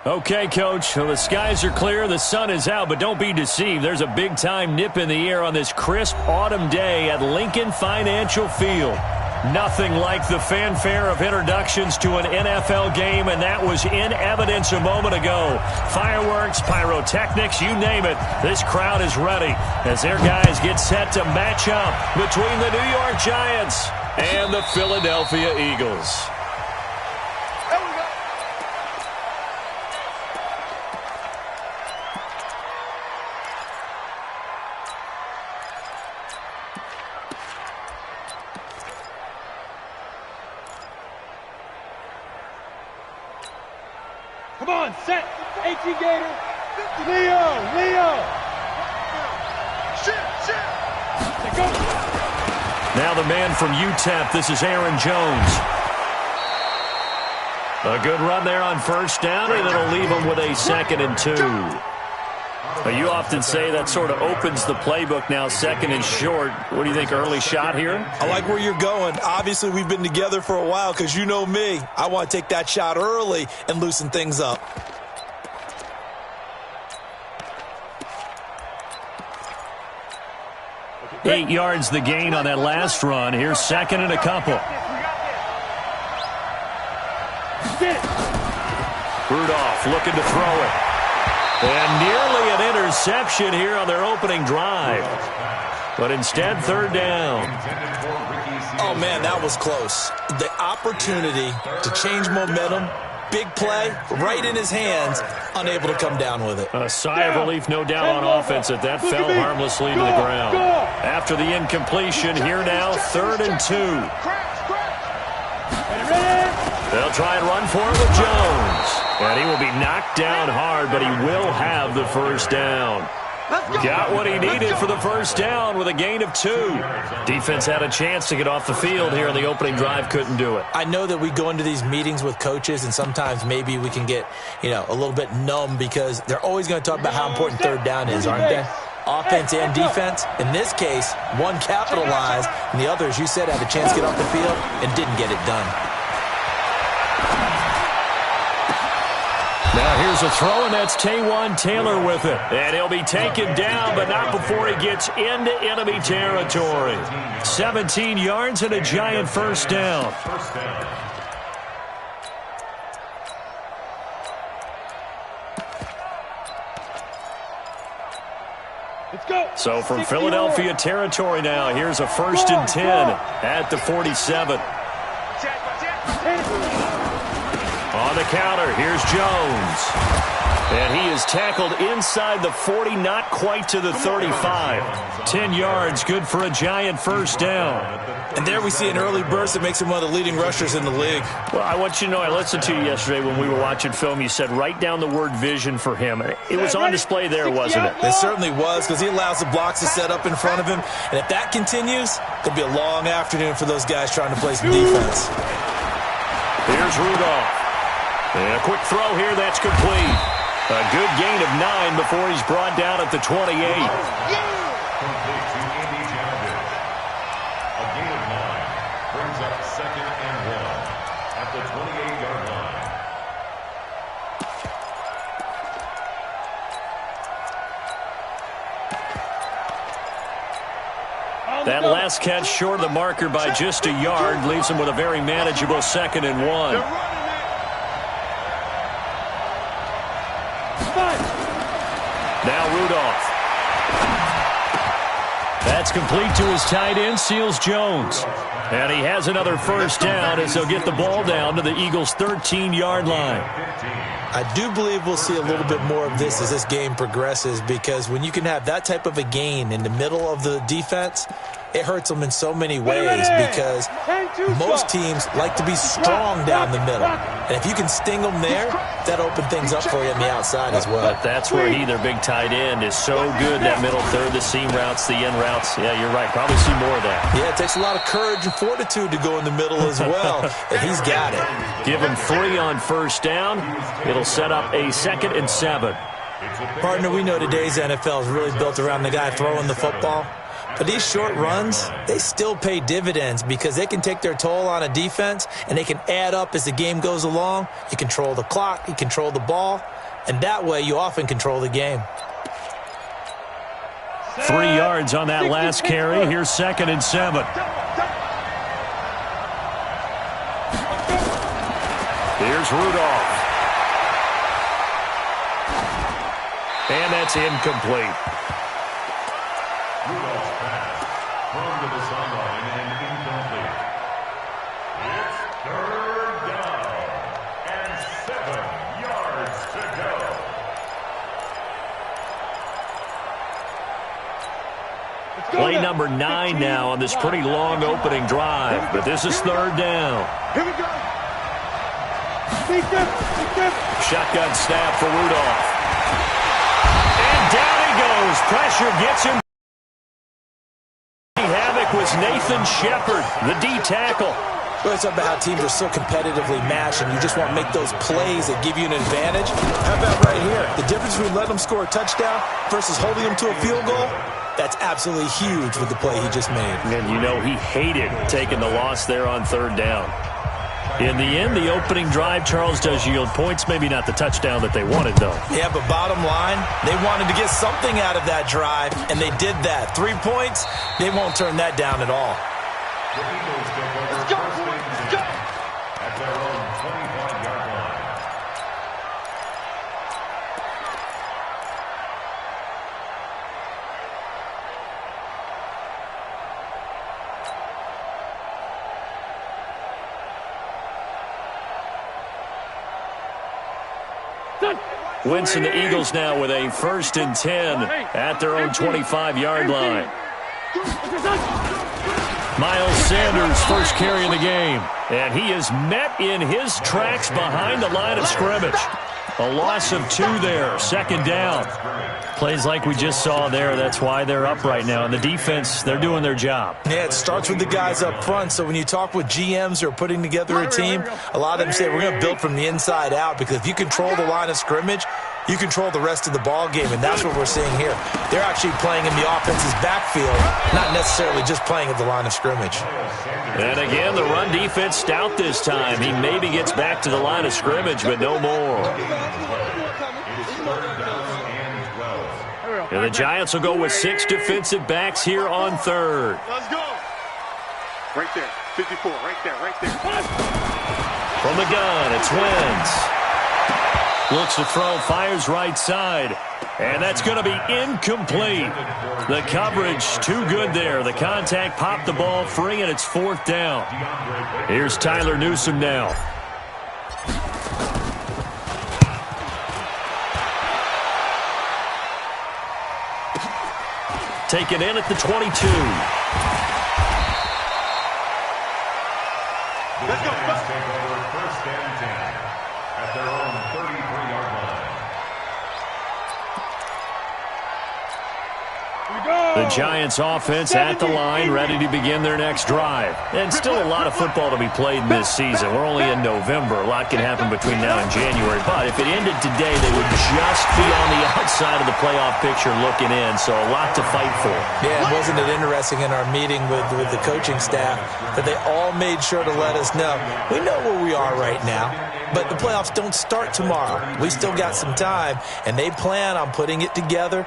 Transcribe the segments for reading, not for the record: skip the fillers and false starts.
Okay, Coach, well, the skies are clear, the sun is out, but don't be deceived. There's a big-time nip in the air on this crisp autumn day at Lincoln Financial Field. Nothing like the fanfare of introductions to an NFL game, and that was in evidence a moment ago. Fireworks, pyrotechnics, you name it. This crowd is ready as their guys get set to match up between the New York Giants and the Philadelphia Eagles. Come on, set. AT Gator. Leo. Shit. Go. Now the man from UTEP, this is Aaron Jones. A good run there on first down, and it'll leave him with a 2nd and 2. But you often say that sort of opens the playbook now, 2nd and short. What do you think, early shot here? I like where you're going. Obviously, we've been together for a while because you know me. I want to take that shot early and loosen things up. Okay. 8 yards the gain on that last run. Here's 2nd and a couple. Rudolph looking to throw it. And nearly an interception here on their opening drive. But instead, 3rd down. Oh, man, that was close. The opportunity to change momentum, big play, right in his hands, unable to come down with it. A sigh of relief, no doubt, on offense that fell harmlessly to the ground. After the incompletion, here now, 3rd and 2. They'll try and run for it with Jones. And he will be knocked down hard, but he will have the first down. Got what he needed for the first down with a gain of 2. Defense had a chance to get off the field here on the opening drive, couldn't do it. I know that we go into these meetings with coaches, and sometimes maybe we can get, a little bit numb because they're always going to talk about how important 3rd down is, aren't they? Offense and defense. In this case, one capitalized, and the other, as you said, had a chance to get off the field and didn't get it done. Now here's a throw, and that's Taywan Taylor with it. And he'll be taken down, but not before he gets into enemy territory. 17 yards and a Giant first down. Let's go. So from Philadelphia territory now, here's a 1st and 10 at the 47. On the counter, here's Jones. And he is tackled inside the 40, not quite to the 35. 10 yards, good for a Giant first down. And there we see an early burst that makes him one of the leading rushers in the league. Well, I want you to know, I listened to you yesterday when we were watching film. You said write down the word vision for him. It was on display there, wasn't it? It certainly was, because he allows the blocks to set up in front of him. And if that continues, it'll be a long afternoon for those guys trying to play some defense. Here's Rudolph. And a quick throw here, that's complete. A good gain of 9 before he's brought down at the 28. That last catch short of the marker by just a yard leaves him with a very manageable 2nd and 1. Now Rudolph. That's complete to his tight end, Seals Jones. And he has another first down as they'll get the ball down to the Eagles' 13-yard line. I do believe we'll see a little bit more of this as this game progresses, because when you can have that type of a gain in the middle of the defense, it hurts them in so many ways, because most teams like to be strong down the middle. And if you can sting them there, that opens things up for you on the outside as well. But that's where he, their big tight end, is so good, that middle third, the seam routes, the in routes. Yeah, you're right. Probably see more of that. Yeah, it takes a lot of courage and fortitude to go in the middle as well, and he's got it. Give him 3 on first down. It'll set up a 2nd and 7. Partner, we know today's NFL is really built around the guy throwing the football. But these short runs, they still pay dividends, because they can take their toll on a defense, and they can add up as the game goes along. You control the clock, you control the ball, and that way you often control the game. 3 yards on that last carry. Here's 2nd and 7. Here's Rudolph. And that's incomplete. Rudolph's pass thrown to the sideline and incomplete. It's 3rd down and 7 yards to go. Play number 9 now on this pretty long opening drive, but this is 3rd down. Here we go. Shotgun snap for Rudolph. And down he goes. Pressure gets him. Havoc was Nathan Shepard, the D tackle. Well, it's about how teams are so competitively matched, and you just want to make those plays that give you an advantage. How about right here? The difference between letting them score a touchdown versus holding them to a field goal, that's absolutely huge with the play he just made. And you know he hated taking the loss there on 3rd down. In the end, the opening drive, Charles, does yield points. Maybe not the touchdown that they wanted, though. Yeah, but bottom line, they wanted to get something out of that drive, and they did that. 3 points, they won't turn that down at all. The Eagles take over first and 10 at their own 25-yard line. Winston, the Eagles now with a 1st and 10 at their own 25-yard line. Miles Sanders, first carry of the game. And he is met in his tracks behind the line of scrimmage. A loss of 2 there, 2nd down. Plays like we just saw there, that's why they're up right now. And the defense, they're doing their job. Yeah, it starts with the guys up front. So when you talk with GMs who are putting together a team, a lot of them say we're going to build from the inside out, because if you control the line of scrimmage, you control the rest of the ball game, and that's what we're seeing here. They're actually playing in the offense's backfield, not necessarily just playing at the line of scrimmage. And again, the run defense stout this time. He maybe gets back to the line of scrimmage, but no more. And the Giants will go with 6 defensive backs here on 3rd. Let's go. Right there. 54. Right there. From the gun, it's Wentz. Looks to throw, fires right side. And that's going to be incomplete. The coverage too good there. The contact popped the ball free, and it's 4th down. Here's Tyler Newsome now. Taken in at the 22. Let's go. Take over 1st and 10 at their own 33-yard line. The Giants offense at the line, ready to begin their next drive. And still a lot of football to be played in this season. We're only in November. A lot can happen between now and January. But if it ended today, they would just be on the outside of the playoff picture looking in. So a lot to fight for. Yeah, wasn't it interesting in our meeting with the coaching staff that they all made sure to let us know, we know where we are right now, but the playoffs don't start tomorrow. We still got some time, and they plan on putting it together,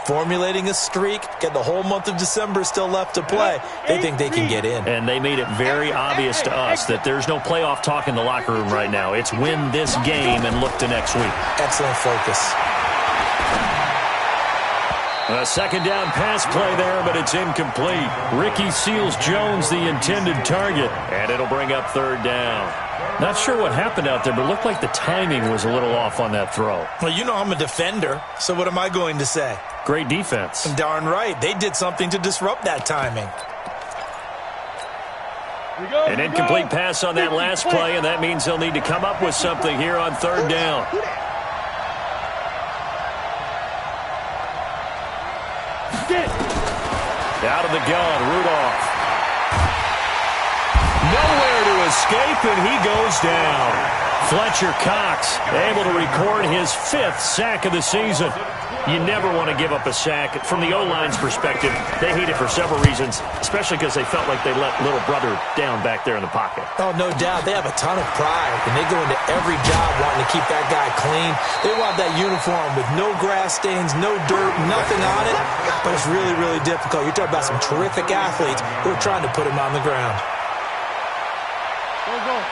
formulating a streak, get the whole month of December still left to play. They think they can get in. And they made it very obvious to us that there's no playoff talk in the locker room right now. It's win this game and look to next week. Excellent focus. A 2nd down pass play there, but it's incomplete. Ricky Seals-Jones, the intended target, and it'll bring up 3rd down. Not sure what happened out there, but it looked like the timing was a little off on that throw. Well, you know I'm a defender, so what am I going to say? Great defense. Darn right. They did something to disrupt that timing. An incomplete pass on that last play, and that means they'll need to come up with something here on 3rd down. Out of the gun, Rudolph. Nowhere to escape, and he goes down. Fletcher Cox able to record his 5th sack of the season. You never want to give up a sack. From the O-line's perspective, they hate it for several reasons, especially because they felt like they let little brother down back there in the pocket. Oh, no doubt. They have a ton of pride, and they go into every job wanting to keep that guy clean. They want that uniform with no grass stains, no dirt, nothing on it, but it's really, really difficult. You're talking about some terrific athletes who are trying to put him on the ground.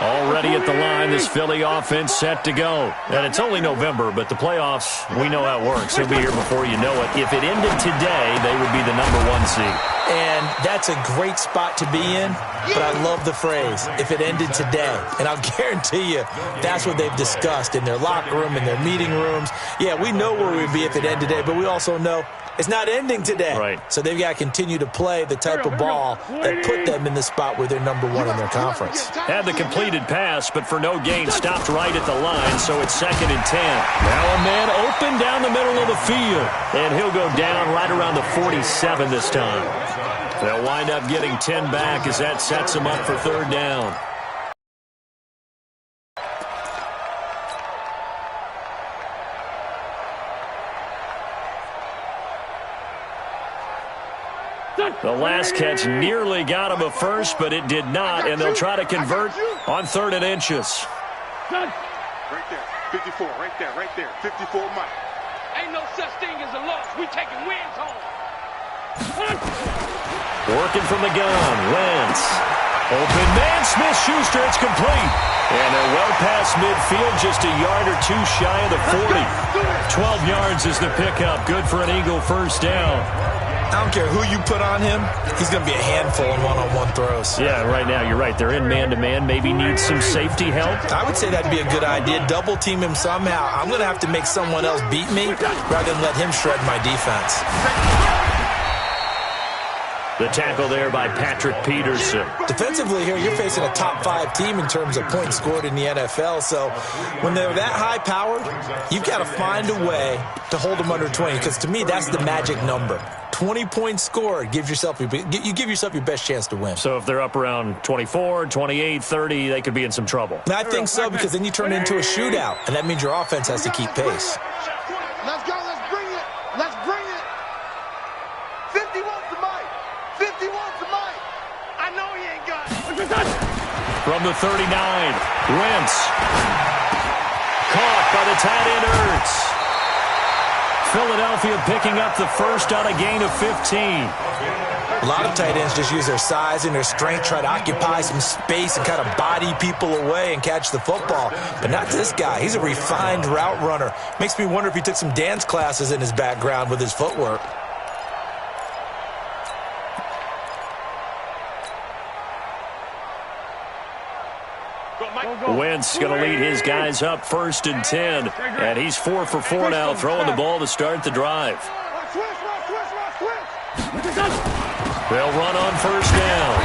Already at the line, this Philly offense set to go. And it's only November, but the playoffs, we know how it works. They'll be here before you know it. If it ended today, they would be the #1 seed. And that's a great spot to be in, but I love the phrase, if it ended today. And I'll guarantee you that's what they've discussed in their locker room, in their meeting rooms. Yeah, we know where we'd be if it ended today, but we also know it's not ending today. Right. So they've got to continue to play the type of ball that put them in the spot where they're #1 in their conference. Had the completed pass, but for no gain, stopped right at the line, so it's 2nd and 10. Now a man open down the middle of the field, and he'll go down right around the 47 this time. They'll wind up getting 10 back as that sets them up for 3rd down. The last catch nearly got him a first, but it did not, and they'll try to convert on 3rd and inches. Right there, 54, right there, 54 Mike. Ain't no such thing as a loss. We taking wins home. Working from the gun, Wentz. Open man, Smith-Schuster, it's complete. And they're well past midfield, just a yard or two shy of the 40. 12 yards is the pickup, good for an Eagle 1st down. I don't care who you put on him, he's going to be a handful in one-on-one throws. Yeah, right now, you're right. They're in man-to-man. Maybe need some safety help. I would say that'd be a good idea. Double team him somehow. I'm going to have to make someone else beat me rather than let him shred my defense. The tackle there by Patrick Peterson. Defensively here, you're facing a top 5 team in terms of points scored in the NFL. So when they're that high-powered, you've got to find a way to hold them under 20. Because to me, that's the magic number. 20 points scored, you give yourself your best chance to win. So if they're up around 24, 28, 30, they could be in some trouble. And I think so, because then you turn it into a shootout, and that means your offense has to keep pace. Let's go, let's bring it. Let's bring it. 51 to Mike. 51 to Mike. I know he ain't got it. From the 39, Wentz. Caught by the tight end Ertz. Philadelphia picking up the first on a gain of 15. A lot of tight ends just use their size and their strength, try to occupy some space and kind of body people away and catch the football. But not this guy. He's a refined route runner. Makes me wonder if he took some dance classes in his background with his footwork. Wentz going to lead his guys up 1st and 10. And he's 4 for 4 now, throwing the ball to start the drive. They'll run on 1st down.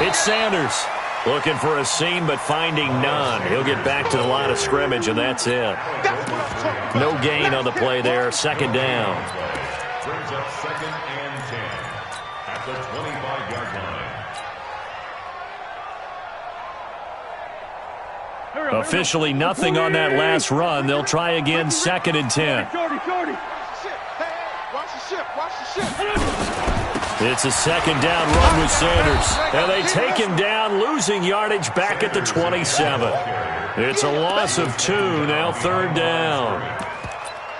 It's Sanders looking for a seam, but finding none. He'll get back to the line of scrimmage, and that's it. No gain on the play there. 2nd down. Brings up 2nd and 10 at the 25-yard line. Officially nothing on that last run. They'll try again 2nd and 10. It's a 2nd down run with Sanders. And they take him down, losing yardage back at the 27. It's a loss of 2, now 3rd down.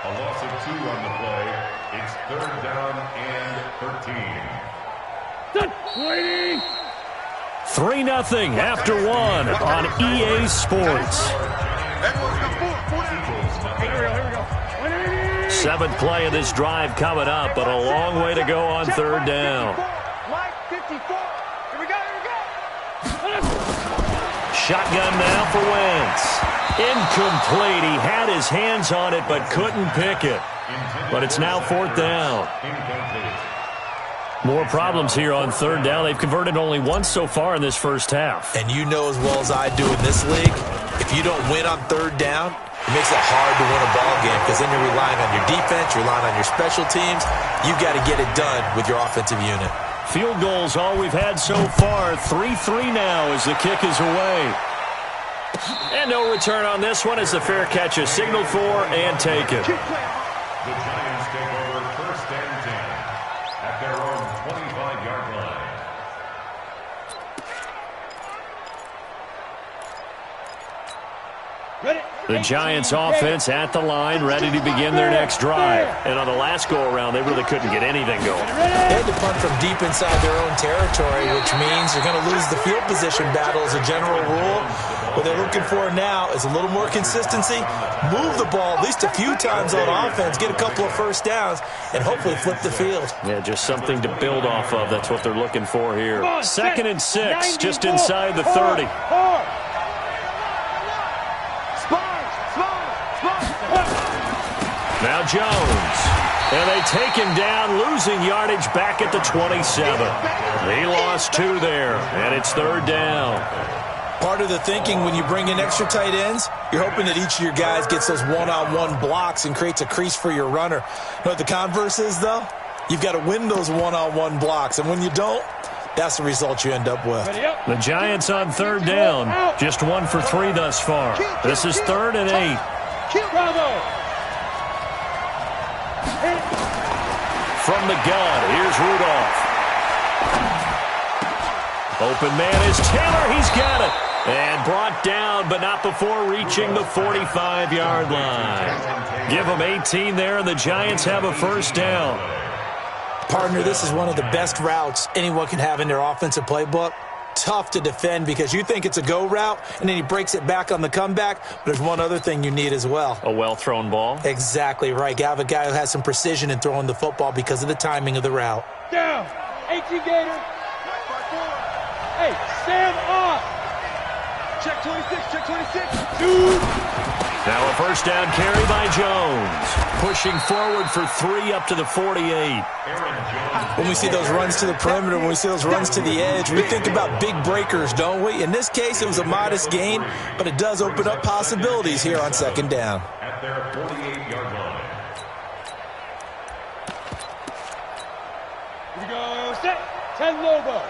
A loss of 2 on the play. It's 3rd down and 13. 3-0 after 1 on EA Sports. 7th play of this drive coming up, but a long way to go on 3rd down. Shotgun now for Wentz. Incomplete. He had his hands on it, but couldn't pick it. But it's now 4th down. More problems here on 3rd down. They've converted only once so far in this first half. And you know as well as I do in this league, if you don't win on 3rd down, it makes it hard to win a ball game because then you're relying on your defense, you're relying on your special teams. You've got to get it done with your offensive unit. Field goals all we've had so far. 3-3 now as the kick is away. And no return on this one as the fair catch is signaled for and taken. The Giants take over The Giants offense at the line, ready to begin their next drive. And on the last go-around, they really couldn't get anything going. They had to punt from deep inside their own territory, which means you're going to lose the field position battle as a general rule. What they're looking for now is a little more consistency, move the ball at least a few times on offense, get a couple of first downs, and hopefully flip the field. Yeah, just something to build off of. That's what they're looking for here. 2nd and 6, just inside the 30. Now Jones. And they take him down, losing yardage back at the 27. He lost 2 there, and it's 3rd down. Part of the thinking when you bring in extra tight ends, you're hoping that each of your guys gets those one-on-one blocks and creates a crease for your runner. You know what the converse is, though? You've got to win those one-on-one blocks, and when you don't, that's the result you end up with. The Giants on 3rd down, just 1 for 3 thus far. This is 3rd and 8. From the gun, here's Rudolph. Open man is Taylor. He's got it. And brought down, but not before reaching the 45-yard line. Give them 18 there, and the Giants have a 1st down. Partner, this is one of the best routes anyone can have in their offensive playbook. Tough to defend because you think it's a go route, and then he breaks it back on the comeback. But there's one other thing you need as well. A well-thrown ball? Exactly right. You have a guy who has some precision in throwing the football because of the timing of the route. Down. 18 Gator. Hey, stand up. Check 26, check 26. 2. Now a 1st down carry by Jones. Pushing forward for 3 up to the 48. When we see those runs to the perimeter, when we see those runs to the edge, we think about big breakers, don't we? In this case, it was a modest gain, but it does open up possibilities here on 2nd down. At their 48-yard line. Here we go. Set. 10 Lobo.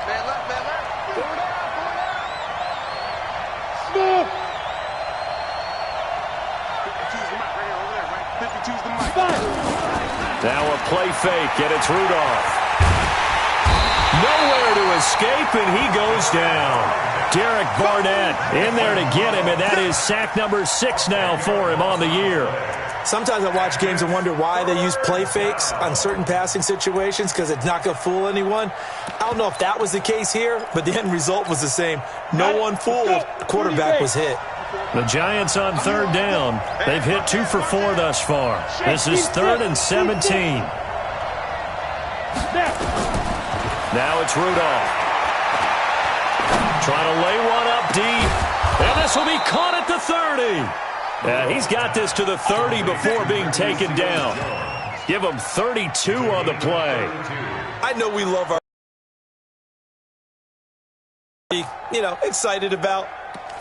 Man left, man left. Forward out. Smooth. 52's the mic right here, over there, right? 52's the mic. 5. Now a play fake, and it's Rudolph. Nowhere to escape, and he goes down. Derek Barnett in there to get him, and that is sack number 6 now for him on the year. Sometimes I watch games and wonder why they use play fakes on certain passing situations because it's not going to fool anyone. I don't know if that was the case here, but the end result was the same. No one fooled. The quarterback was hit. The Giants on 3rd down. They've hit 2 for 4 thus far. This is 3rd and 17. Now it's Rudolph. Trying to lay one up deep. And this will be caught at the 30. He's got this to the 30 before being taken down. Give him 32 on the play. I know we love our, excited about,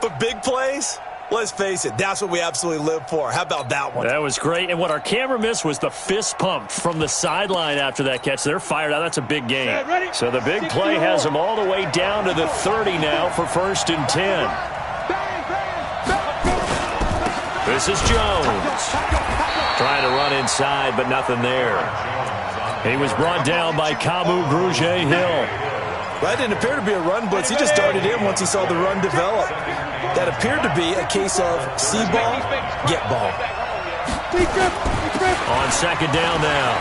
but big plays, let's face it, that's what we absolutely live for. How about that one? That was great. And what our camera missed was the fist pump from the sideline after that catch. They're fired out. That's a big game. So the big play has them all the way down to the 30 now for 1st and 10. This is Jones. Trying to run inside, but nothing there. He was brought down by Kamu Grugier-Hill. That didn't appear to be a run blitz. He just darted in once he saw the run develop. That appeared to be a case of see ball, get ball. On 2nd down now,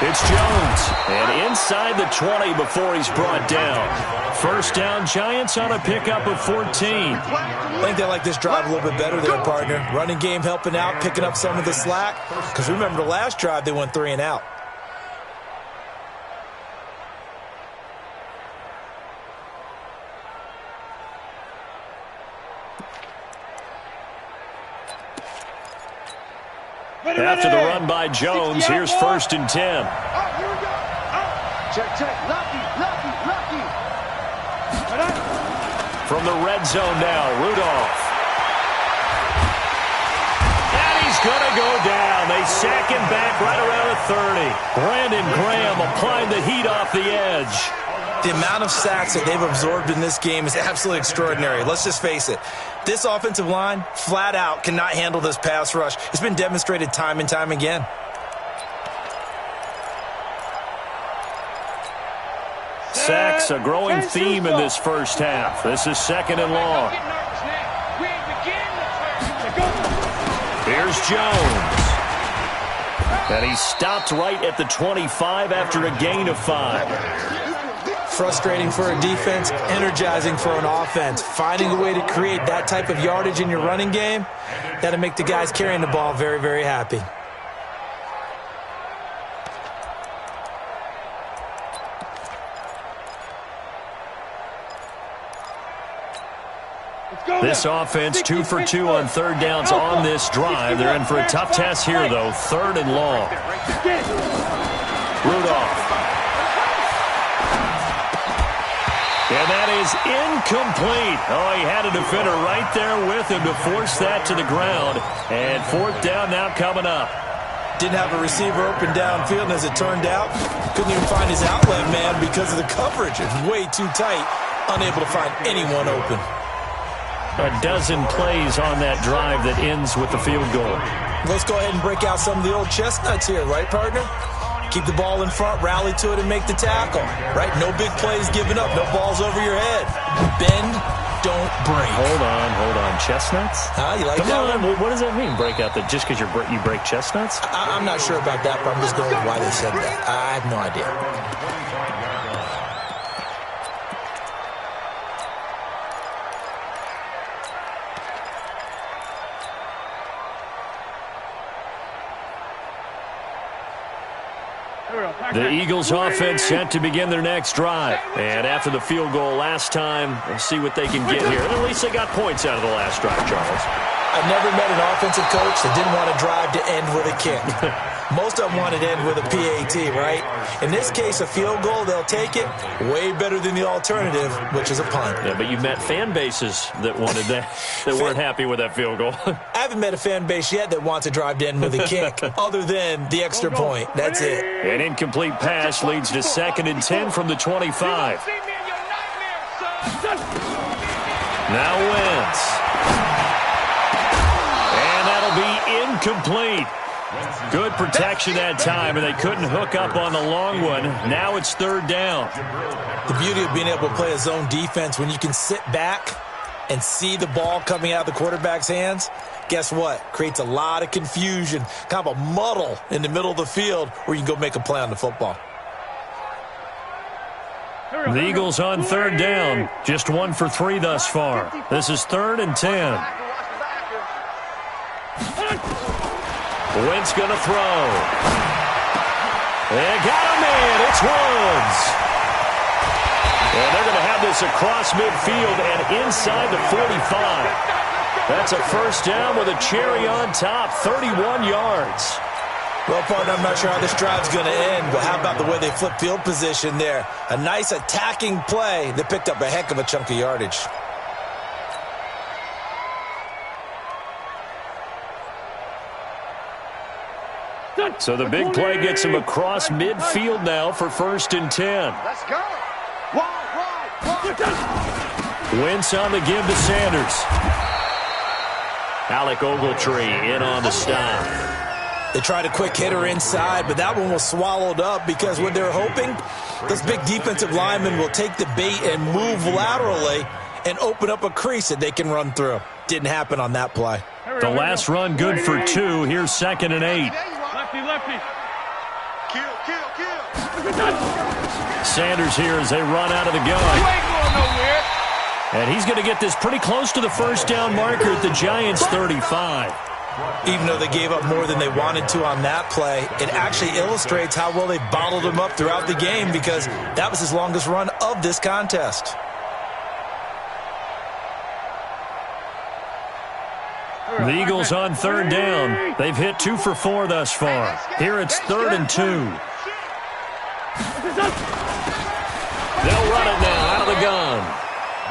it's Jones. And inside the 20 before he's brought down. 1st down, Giants on a pickup of 14. I think they like this drive a little bit better there, partner. Running game helping out, picking up some of the slack. Because remember the last drive, they went 3 and out. After the run by Jones, here's 1st and 10. Here we go. Check, check. Lucky. From the red zone now, Rudolph. And he's going to go down. They sack him back right around the 30. Brandon Graham applying the heat off the edge. The amount of sacks that they've absorbed in this game is absolutely extraordinary. Let's just face it. This offensive line, flat out, cannot handle this pass rush. It's been demonstrated time and time again. Sacks, a growing theme in this first half. This is 2nd and long. Here's Jones. And he stopped right at the 25 after a gain of 5. Frustrating for a defense, energizing for an offense. Finding a way to create that type of yardage in your running game, that'll make the guys carrying the ball very, very happy. This offense 2 for 2 on third downs on this drive. They're in for a tough test here, though. 3rd and long. Rudolph. And that is incomplete. Oh, he had a defender right there with him to force that to the ground. And 4th down now coming up. Didn't have a receiver open downfield, and as it turned out, couldn't even find his outlet man because of the coverage. It was way too tight, unable to find anyone open. A dozen plays on that drive that ends with the field goal. Let's go ahead and break out some of the old chestnuts here, right, partner? Keep the ball in front, rally to it, and make the tackle, right? No big plays given up, no balls over your head. Bend, don't break. Hold on. Chestnuts? You like that one? What does that mean, break out? That just because you break chestnuts? I'm not sure about that, but I'm just going with why they said that. I have no idea. The Eagles offense set to begin their next drive. And after the field goal last time, we'll see what they can get here. And at least they got points out of the last drive, Charles. I've never met an offensive coach that didn't want to drive to end with a kick. Most of them wanted to end with a PAT, right? In this case, a field goal, they'll take it. Way better than the alternative, which is a punt. Yeah, but you've met fan bases that wanted that, that weren't happy with that field goal. I haven't met a fan base yet that wants to drive to end with a kick, other than the extra point. That's it. An incomplete pass leads to 2nd and 10 from the 25. Now Wentz. And that'll be incomplete. Good protection that time, and they couldn't hook up on the long one. Now it's 3rd down. The beauty of being able to play a zone defense, when you can sit back and see the ball coming out of the quarterback's hands, guess what? Creates a lot of confusion, kind of a muddle in the middle of the field where you can go make a play on the football. The Eagles on 3rd down. Just 1 for 3 thus far. This is 3rd and 10. Wentz going to throw. They got him in. It's Woods. And they're going to have this across midfield and inside the 45. That's a 1st down with a cherry on top, 31 yards. Well, partner, I'm not sure how this drive's going to end, but how about the way they flip field position there? A nice attacking play that picked up a heck of a chunk of yardage. So the big play gets him across midfield now for 1st and 10. Let's go. Wide. Wentz on the give to Sanders. Alec Ogletree in on the stop. They tried a quick hitter inside, but that one was swallowed up because what they're hoping, those big defensive linemen will take the bait and move laterally and open up a crease that they can run through. Didn't happen on that play. The last run good for 2. Here's 2nd and 8. Lefty. Kill. Sanders here as they run out of the gun. You ain't going nowhere. And he's going to get this pretty close to the 1st down marker at the Giants' 35. Even though they gave up more than they wanted to on that play, it actually illustrates how well they bottled him up throughout the game because that was his longest run of this contest. The Eagles on 3rd down. They've hit 2 for 4 thus far. Here it's 3rd and 2. They'll run it now out of the gun.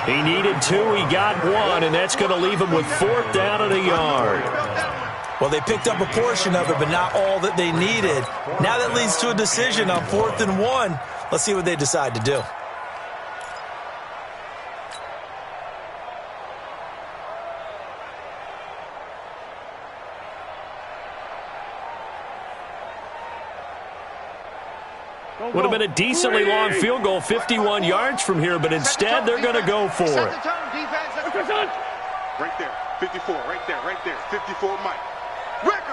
He needed 2, he got 1, and that's going to leave him with 4th down at a yard. Well, they picked up a portion of it, but not all that they needed. Now that leads to a decision on 4th and 1. Let's see what they decide to do. Would have been a decently long field goal, 51 yards from here, but instead they're going to go for it. Right there, 54, right there, 54, Mike. Rick,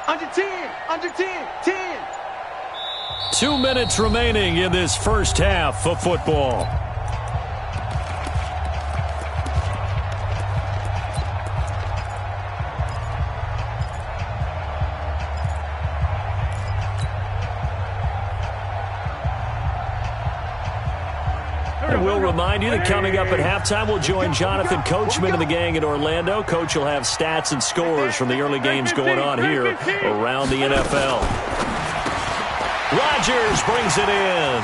Under 10. Under 10. 10. 2 minutes remaining in this first half of football. And we'll remind you that coming up at halftime, we'll join Jonathan Coachman and the gang in Orlando. Coach will have stats and scores from the early games going on here around the NFL. Rodgers brings it in.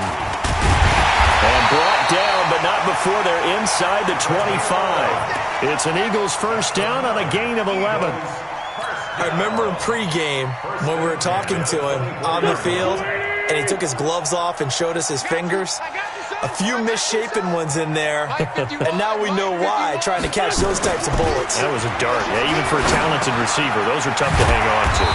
And brought down, but not before they're inside the 25. It's an Eagles first down on a gain of 11. I remember in pregame when we were talking to him on the field, and he took his gloves off and showed us his fingers. A few misshapen ones in there, and now we know why, trying to catch those types of bullets. That was a dart. Yeah, even for a talented receiver, those are tough to hang on to.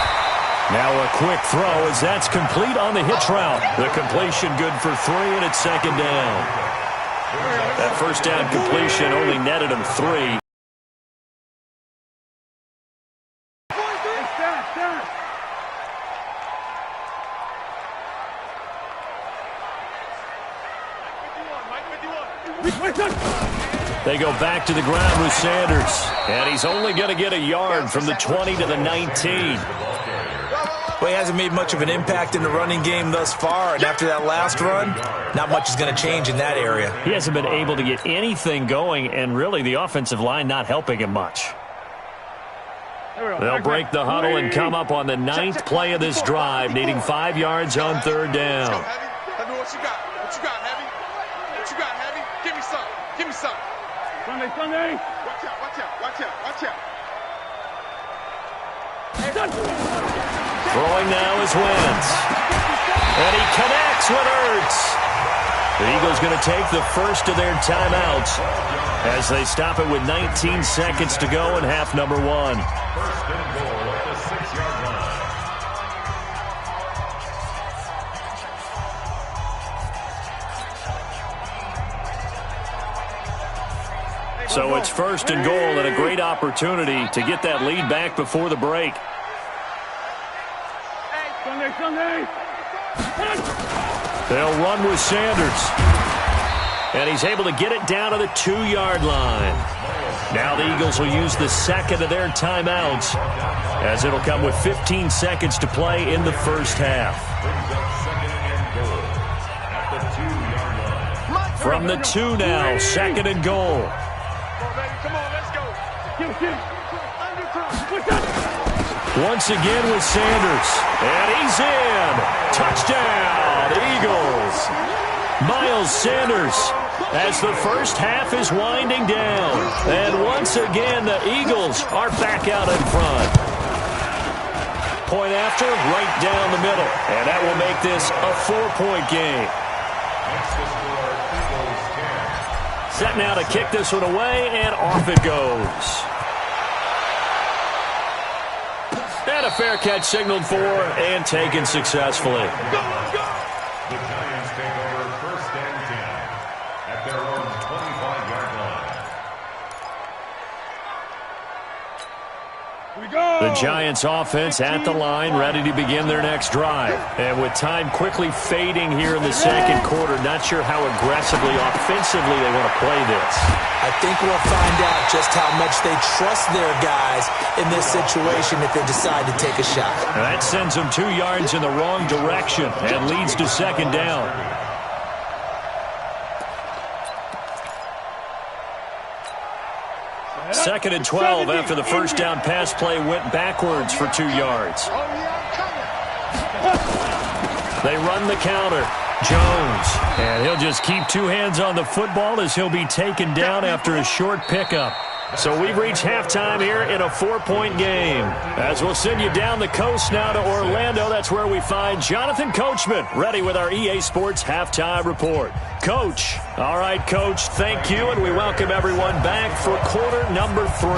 Now a quick throw as that's complete on the hitch route. The completion good for 3, and it's second down. That first down completion only netted him 3. They go back to the ground with Sanders. And he's only going to get a yard from the 20 to the 19. Well, he hasn't made much of an impact in the running game thus far, and after that last run, not much is going to change in that area. He hasn't been able to get anything going, and really the offensive line not helping him much. They'll break the huddle and come up on the 9th play of this drive, needing 5 yards on third down. Heavy, what you got? What you got, Heavy? What you got, Heavy? Give me some. Give me some. Sunday, Sunday. Watch out, watch out, watch out, watch out. Throwing now is Wentz. And he connects with Ertz. The Eagles going to take the first of their timeouts as they stop it with 19 seconds to go in half number 1. First and goal at the 6-yard line. So it's first and goal and a great opportunity to get that lead back before the break. Sunday, Sunday. They'll run with Sanders. And he's able to get it down to the 2-yard line. Now the Eagles will use the second of their timeouts as it'll come with 15 seconds to play in the first half. From the 2 now, second and goal. Come on, let's go. Once again with Sanders. And he's in. Touchdown, Eagles. Miles Sanders as the first half is winding down. And once again, the Eagles are back out in front. Point after, right down the middle. And that will make this a 4-point game. Set now to kick this one away, and off it goes. And a fair catch signaled for and taken successfully. The Giants take over first and 10 at their own 25-yard line. The Giants offense at the line, ready to begin their next drive. And with time quickly fading here in the second quarter, not sure how aggressively, offensively they want to play this. I think we'll find out just how much they trust their guys in this situation if they decide to take a shot. And that sends them 2 yards in the wrong direction and leads to second down. Second and 12 after the first down pass play went backwards for 2 yards. They run the counter. Jones. And he'll just keep 2 hands on the football as he'll be taken down after a short pickup. So we've reached halftime here in a 4-point game. As we'll send you down the coast now to Orlando, that's where we find Jonathan Coachman, ready with our EA Sports Halftime Report. Coach. All right, Coach, thank you, and we welcome everyone back for quarter number 3.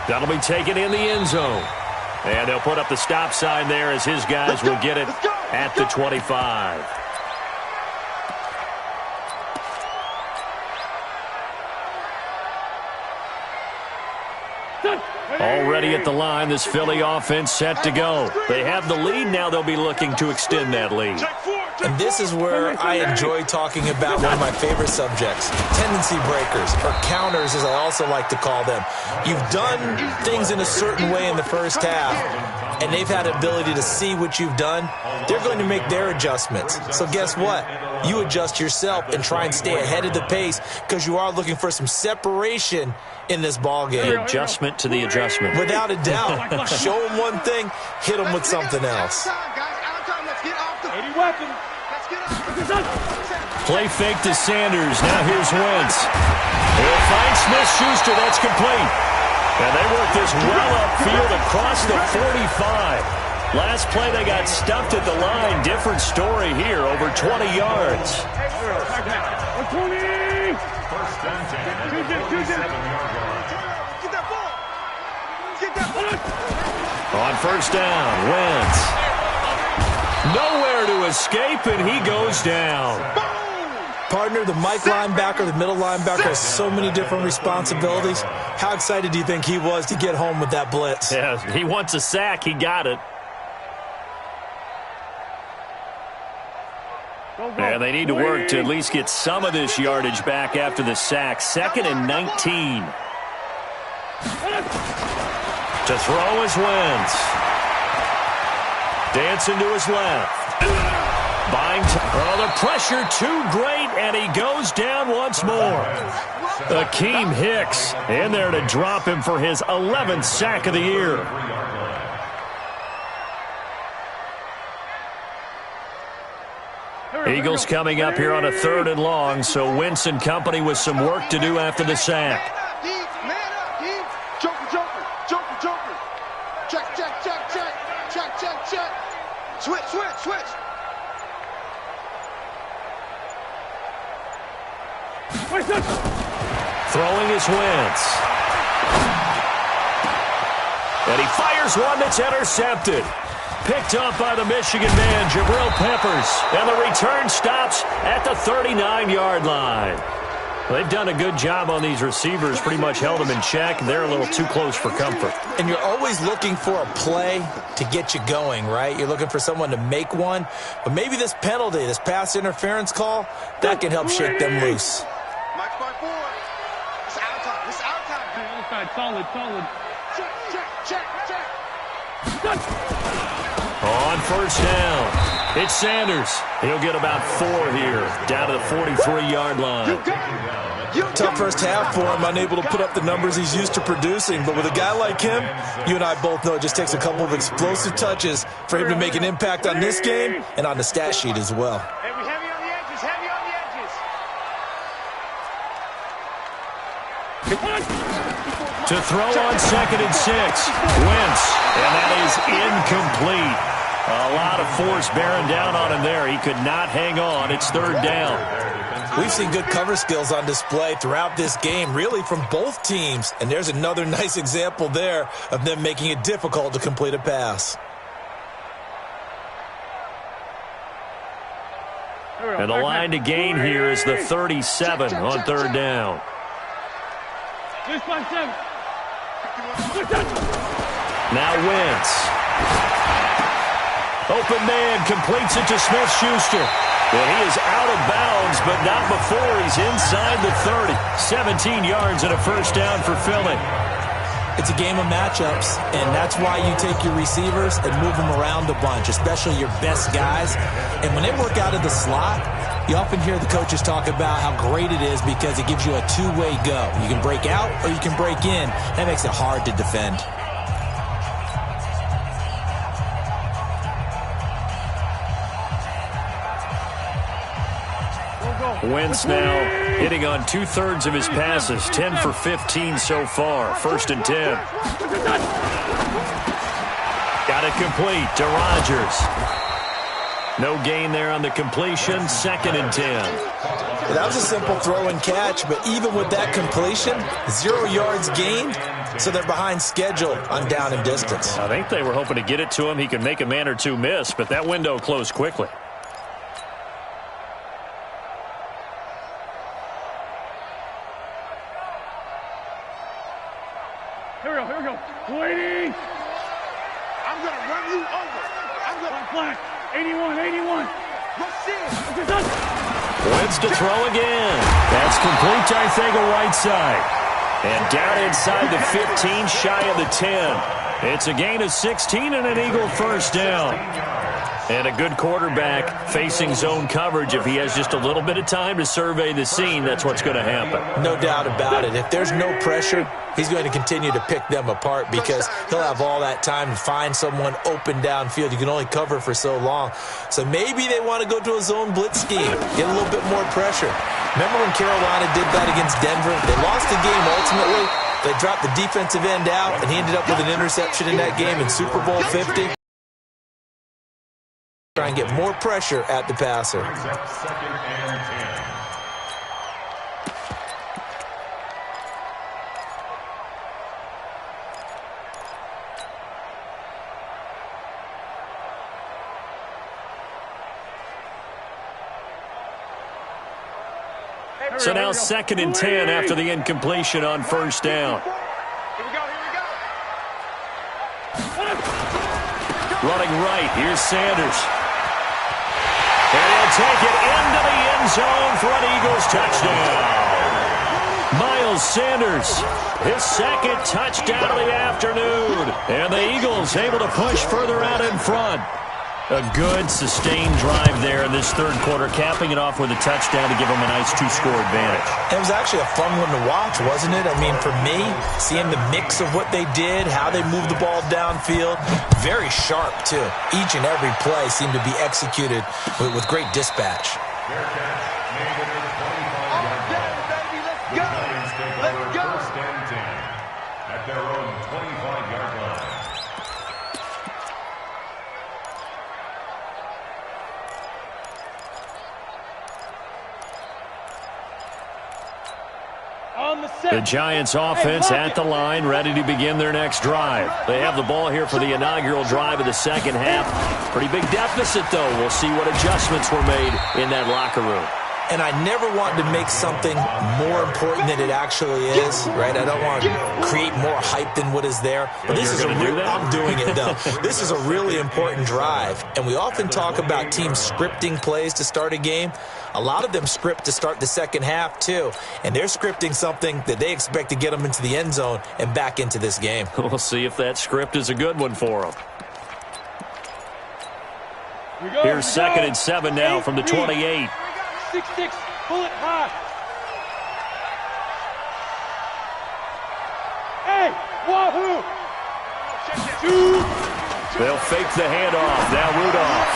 That'll be taken in the end zone. And they'll put up the stop sign there as his guys will get it at the 25. Already at the line, this Philly offense set to go. They have the lead. Now they'll be looking to extend that lead. And this is where I enjoy talking about one of my favorite subjects, tendency breakers, or counters as I also like to call them. You've done things in a certain way in the first half, and they've had the ability to see what you've done. They're going to make their adjustments. So guess what? You adjust yourself and try and stay ahead of the pace because you are looking for some separation in this ball game. The adjustment to the adjustment. Without a doubt. Show them one thing, hit them with something else. Play fake to Sanders. Now here's Wentz. He'll find Smith-Schuster. That's complete. And they work this well upfield across the 45. Last play, they got stuffed at the line. Different story here, over 20 yards. First and 10 at the 47-yard line. Get that ball. Get that ball. On first down, Wentz. Nowhere to escape, and he goes down. Partner, the Mike linebacker, the middle linebacker has so many different responsibilities. How excited do you think he was to get home with that blitz? Yeah, he wants a sack. He got it. And they need to work to at least get some of this yardage back after the sack. 2nd and 19. To throw is Wentz. Dancing to his left. The pressure too great, and he goes down once more. Akeem Hicks in there to drop him for his 11th sack of the year. Eagles coming up here on a 3rd and long, so Wentz and company with some work to do after the sack. Man up, Joker, Joker, Joker, Joker. Check, check, check, check. Check, check, check. Switch, switch, switch. Throwing is Wentz. And he fires one that's intercepted. Picked up by the Michigan man, Jabril Peppers. And the return stops at the 39-yard line. They've done a good job on these receivers, pretty much held them in check. They're a little too close for comfort. And you're always looking for a play to get you going, right? You're looking for someone to make one. But maybe this penalty, this pass interference call, that can help shake them loose. Mike by 4. It's out time. It's out time. Solid, solid. Check, check, check, check. On first down, it's Sanders. He'll get about 4 here, down to the 43-yard line. Tough first half for him, unable to put up the numbers he's used to producing. But with a guy like him, you and I both know it just takes a couple of explosive touches for him to make an impact on this game and on the stat sheet as well. Heavy on the edges, heavy on the edges. To throw on 2nd and 6, Wentz, and that is incomplete. A lot of force bearing down on him there. He could not hang on. It's 3rd down. We've seen good cover skills on display throughout this game, really from both teams. And there's another nice example there of them making it difficult to complete a pass. And the line to gain here is the 37 on 3rd down. Now Wentz. Open man completes it to Smith-Schuster. Well, he is out of bounds, but not before he's inside the 30. 17 yards and a first down for Philly. It's a game of matchups, and that's why you take your receivers and move them around a bunch, especially your best guys. And when they work out of the slot, you often hear the coaches talk about how great it is because it gives you a two-way go. You can break out or you can break in. That makes it hard to defend. Wentz now hitting on 2/3 of his passes, 10 for 15 so far. 1st and 10. Got it complete to Rodgers. No gain there on the completion. 2nd and 10. That was a simple throw and catch, but even with that completion, 0 yards gained, so they're behind schedule on down and distance. I think they were hoping to get it to him. He could make a man or two miss, but that window closed quickly. Here we go. 1, flat. 81, 81. Wins to throw again. That's complete to Rwtaka18's. And down inside the 15, shy of the 10. It's a gain of 16 and an Eagle first down. And a good quarterback facing zone coverage. If he has just a little bit of time to survey the scene, that's what's going to happen. No doubt about it. If there's no pressure, he's going to continue to pick them apart because he'll have all that time to find someone open downfield. You can only cover for so long. So maybe they want to go to a zone blitz scheme, get a little bit more pressure. Remember when Carolina did that against Denver? They lost the game ultimately. They dropped the defensive end out, and he ended up with an interception in that game in Super Bowl 50. Try and get more pressure at the passer. Second and 10. So now second and 10 after the incompletion on first down. Here we go. Running right, here's Sanders. And he'll take it into the end zone for an Eagles touchdown. Miles Sanders, his second touchdown of the afternoon. And the Eagles able to push further out in front. A good, sustained drive there in this third quarter, capping it off with a touchdown to give them a nice two-score advantage. It was actually a fun one to watch, wasn't it? I mean, for me, seeing the mix of what they did, how they moved the ball downfield, very sharp, too. Each and every play seemed to be executed with great dispatch. Fair catch made at the 25-yard line. The Giants take over first and 10 at their own 25-yard line. The Giants offense at the line, ready to begin their next drive. They have the ball here for the inaugural drive of the second half. Pretty big deficit, though. We'll see what adjustments were made in that locker room. And I never want to make something more important than it actually is, right? I don't want to create more hype than what is there. But this is I'm doing it, though. This is a really important drive. And we often talk about teams scripting plays to start a game. A lot of them script to start the second half, too. And they're scripting something that they expect to get them into the end zone and back into this game. We'll see if that script is a good one for them. Here's second and 7 now from the 28. 6-6, pull it high. Hey, wahoo! They'll fake the handoff. Now Rudolph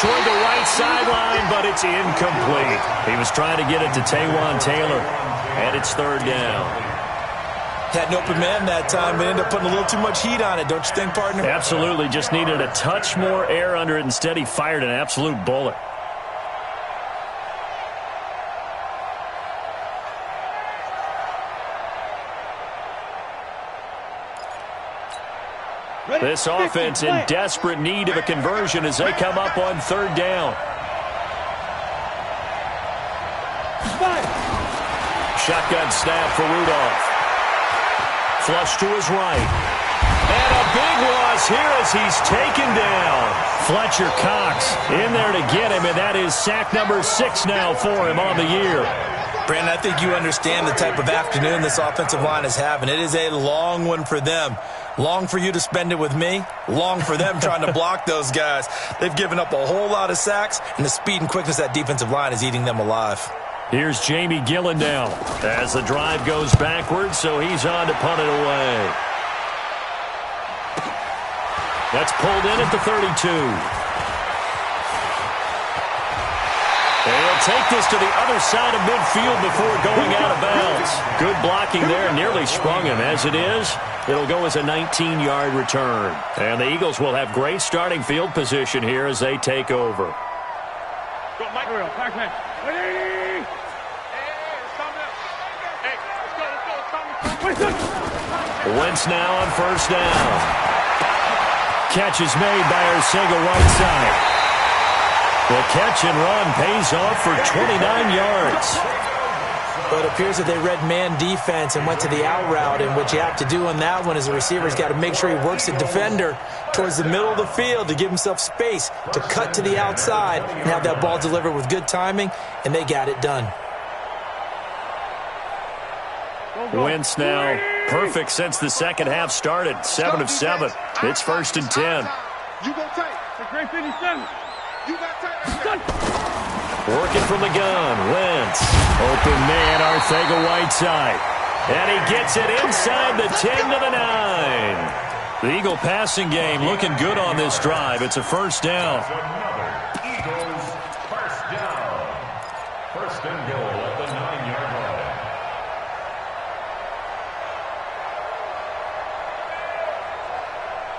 toward the right sideline, but it's incomplete. He was trying to get it to Taywan Taylor, and it's third down. Had an open man that time, but ended up putting a little too much heat on it, don't you think, partner? Absolutely. Just needed a touch more air under it. Instead, he fired an absolute bullet. This offense in desperate need of a conversion as they come up on third down. Shotgun snap for Rudolph. Flush to his right. And a big loss here as he's taken down. Fletcher Cox in there to get him, and that is sack number 6 now for him on the year. Brandon, I think you understand the type of afternoon this offensive line is having. It is a long one for them. Long for you to spend it with me. Long for them trying to block those guys. They've given up a whole lot of sacks, and the speed and quickness of that defensive line is eating them alive. Here's Jamie Gillen now as the drive goes backwards, so he's on to punt it away. That's pulled in at the 32. They'll take this to the other side of midfield before going out of bounds. Good blocking there, nearly sprung him. As it is, it'll go as a 19-yard return. And the Eagles will have great starting field position here as they take over. Wentz now on first down. Catch is made by RZSL. The catch and run pays off for 29 yards. But it appears that they read man defense and went to the out route, and what you have to do on that one is the receiver's got to make sure he works the defender towards the middle of the field to give himself space to cut to the outside and have that ball delivered with good timing, and they got it done. Wentz now perfect since the second half started. 7 of 7. It's 1st and 10. You go tight. Great 57. You got tight. Working from the gun. Wentz. Open man, Rwtaka18's. And he gets it inside the 10 to the 9. The Eagle passing game looking good on this drive. It's a first down. Another Eagles first down. First and goal at the 9-yard line.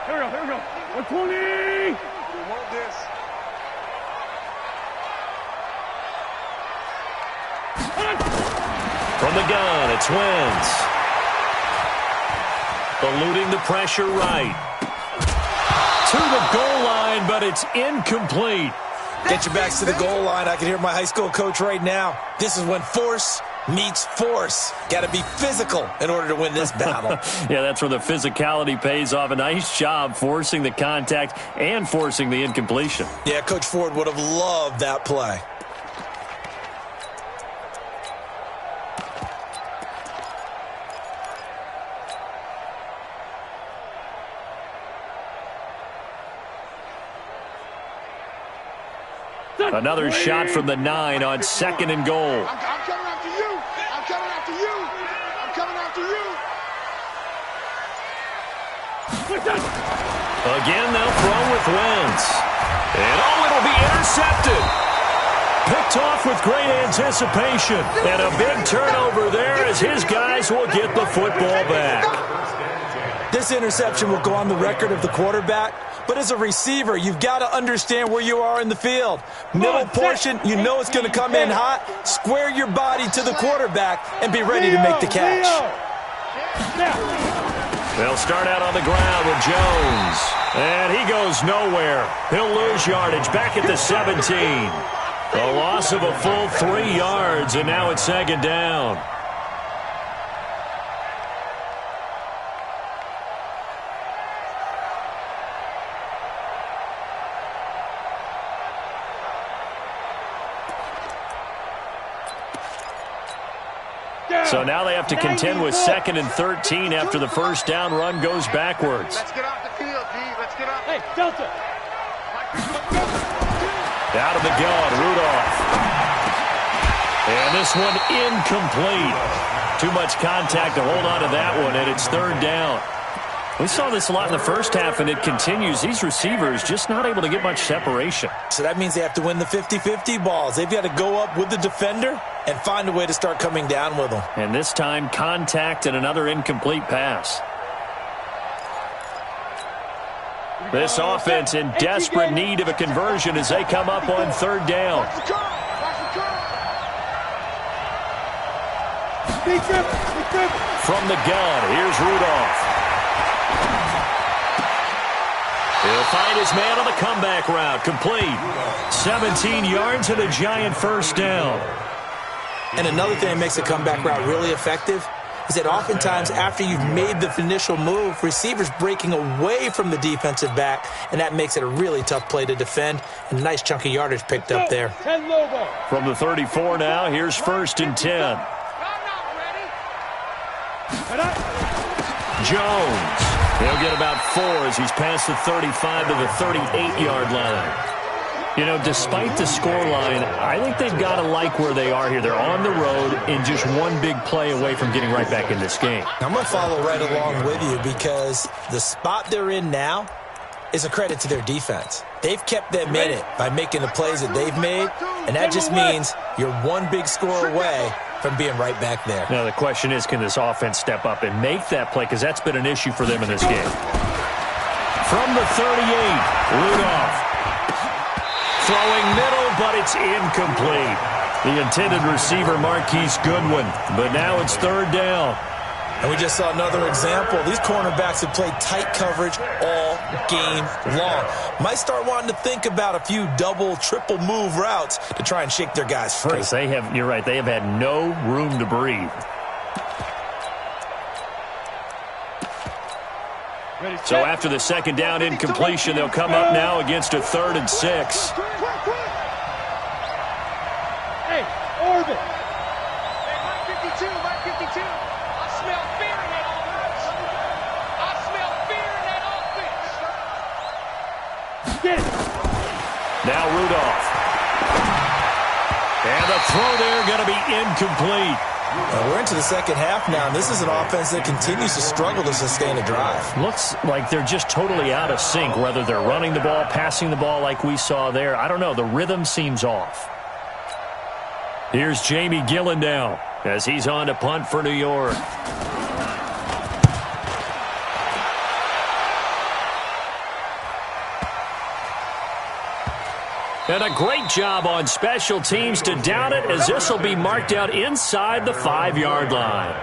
Here we go. 120. We want this. From the gun, it's Wentz. Eluding the pressure right. To the goal line, but it's incomplete. Get your backs to the goal line. I can hear my high school coach right now. This is when force meets force. Got to be physical in order to win this battle. Yeah, that's where the physicality pays off. A nice job forcing the contact and forcing the incompletion. Yeah, Coach Ford would have loved that play. Another shot from the 9 on 2nd and goal. I'm coming after you. I'm coming after you. I'm coming after you. Again, they'll throw with Wentz. And it'll be intercepted. Picked off with great anticipation. And a big turnover there as his guys will get the football back. This interception will go on the record of the quarterback, but as a receiver, you've got to understand where you are in the field. Middle portion, you know it's going to come in hot. Square your body to the quarterback and be ready to make the catch. They'll start out on the ground with Jones. And he goes nowhere. He'll lose yardage back at the 17. A loss of a full 3 yards, and now it's 2nd down. So now they have to contend with 2nd and 13 after the first down run goes backwards. Let's get off the field, G. Let's get off. Hey, Delta. Out of the gun, Rudolph. And this one incomplete. Too much contact to hold on to that one, and it's 3rd down. We saw this a lot in the first half, and it continues. These receivers just not able to get much separation. So that means they have to win the 50-50 balls. They've got to go up with the defender and find a way to start coming down with them. And this time, contact and another incomplete pass. This offense in desperate need of a conversion as they come up on 3rd down. From the gun, here's Rudolph. He'll find his man on the comeback route. Complete. 17 yards and a giant first down. And another thing that makes a comeback route really effective is that oftentimes after you've made the initial move, receivers breaking away from the defensive back, and that makes it a really tough play to defend. And a nice chunk of yardage picked up there. From the 34 now, here's 1st and 10. Jones. He'll get about 4 as he's past the 35 to the 38-yard line. You know, despite the scoreline, I think they've got to like where they are here. They're on the road and just one big play away from getting right back in this game. I'm going to follow right along with you because the spot they're in now is a credit to their defense. They've kept them in it by making the plays that they've made, and that just means you're one big score away from being right back there. Now, the question is, can this offense step up and make that play? Because that's been an issue for them in this game. From the 38, Rudolph. Throwing middle, but it's incomplete. The intended receiver, Marquise Goodwin. But now it's 3rd down. And we just saw another example. These cornerbacks have played tight coverage all game long. Might start wanting to think about a few double, triple move routes to try and shake their guys free. Because you're right, they have had no room to breathe. So after the second down incompletion, they'll come up now against a 3rd and 6. Hey, orbit. Hey, Mike 52, Mike 52. I smell fear in that offense. I smell fear in that offense. Get it. Now Rudolph. And the throw there going to be incomplete. We're into the second half now, and this is an offense that continues to struggle to sustain a drive. Looks like they're just totally out of sync, whether they're running the ball, passing the ball like we saw there. I don't know. The rhythm seems off. Here's Jamie Gillen now as he's on to punt for New York. And a great job on special teams to down it, as this will be marked out inside the 5-yard line.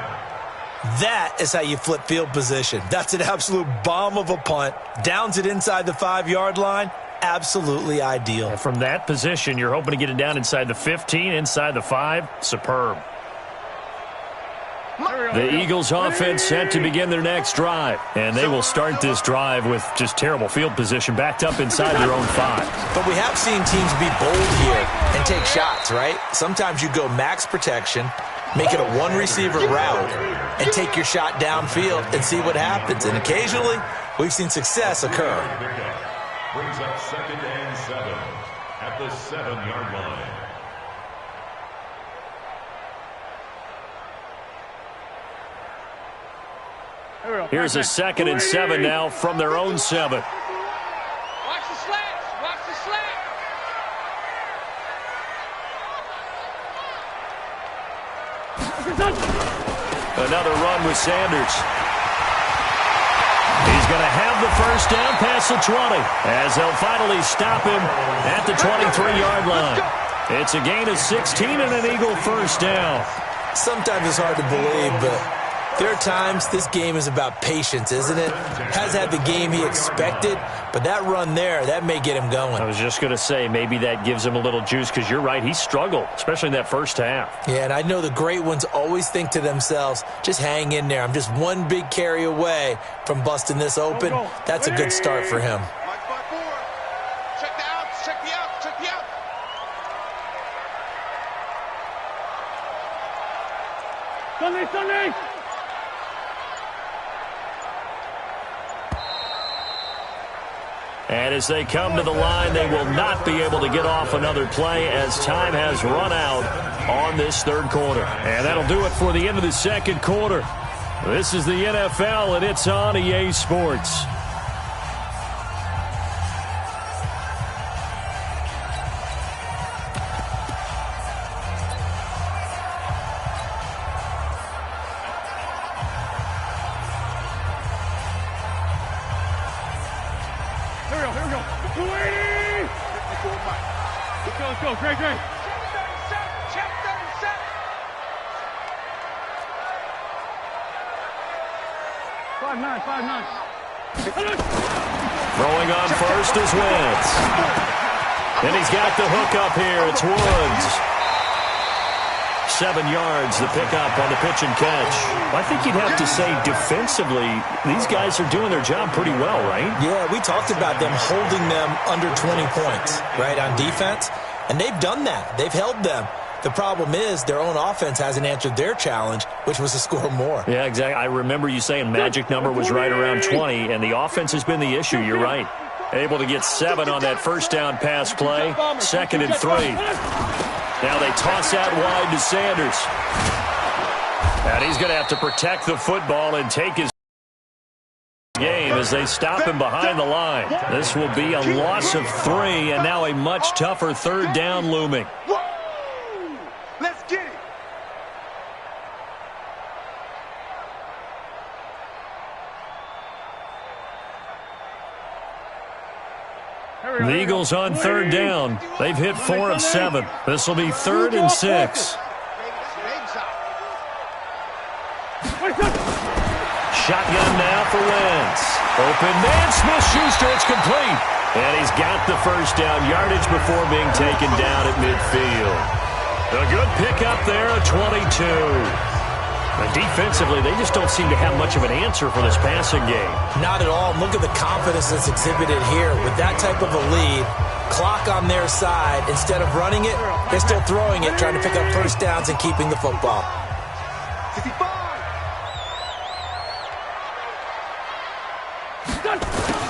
That is how you flip field position. That's an absolute bomb of a punt. Downs it inside the 5-yard line. Absolutely ideal. And from that position, you're hoping to get it down inside the 15, inside the 5. Superb. The Eagles offense set to begin their next drive. And they will start this drive with just terrible field position, backed up inside their own 5. But we have seen teams be bold here and take shots, right? Sometimes you go max protection, make it a one-receiver route, and take your shot downfield and see what happens. And occasionally, we've seen success occur. Brings up 2nd and 7 at the 7-yard line. Here's a 2nd and 7 now from their own 7. Watch the slats. Watch the slats. Another run with Sanders. He's going to have the first down past the 20 as they'll finally stop him at the 23-yard line. It's a gain of 16 and an Eagle first down. Sometimes it's hard to believe, but there are times this game is about patience, isn't it? Has had the game he expected, but that run there, that may get him going. I was just going to say, maybe that gives him a little juice, because you're right, he struggled, especially in that first half. Yeah, and I know the great ones always think to themselves, just hang in there. I'm just one big carry away from busting this open. That's a good start for him. Mike 5-4. Check the outs. Check the outs. Check the outs. Sunday. And as they come to the line, they will not be able to get off another play as time has run out on this 3rd quarter. And that'll do it for the end of the 2nd quarter. This is the NFL, and it's on EA Sports. Here we go. 280. Let's go. Great. Check 37. Check 37. 5-9. Throwing on first is Wentz. And he's got the hook up here. It's Woods. 7 yards, the pickup on the pitch and catch. Well, I think you'd have to say defensively, these guys are doing their job pretty well, right? Yeah, we talked about them holding them under 20 points, right, on defense. And they've done that. They've held them. The problem is their own offense hasn't answered their challenge, which was to score more. Yeah, exactly. I remember you saying magic number was right around 20, and the offense has been the issue. You're right. Able to get 7 on that first down pass play. 2nd and 3. Now they toss out wide to Sanders. And he's going to have to protect the football and take his game as they stop him behind the line. This will be a loss of 3, and now a much tougher 3rd down looming. Let's get it. The Eagles on 3rd down. They've hit 4 of 7. This will be 3rd and 6. Shotgun now for Wentz. Open man, Smith-Schuster, it's complete. And he's got the first down yardage before being taken down at midfield. A good pickup there, a 22. And defensively, they just don't seem to have much of an answer for this passing game. Not at all. Look at the confidence that's exhibited here. With that type of a lead, clock on their side, instead of running it, they're still throwing it, trying to pick up first downs and keeping the football. 65.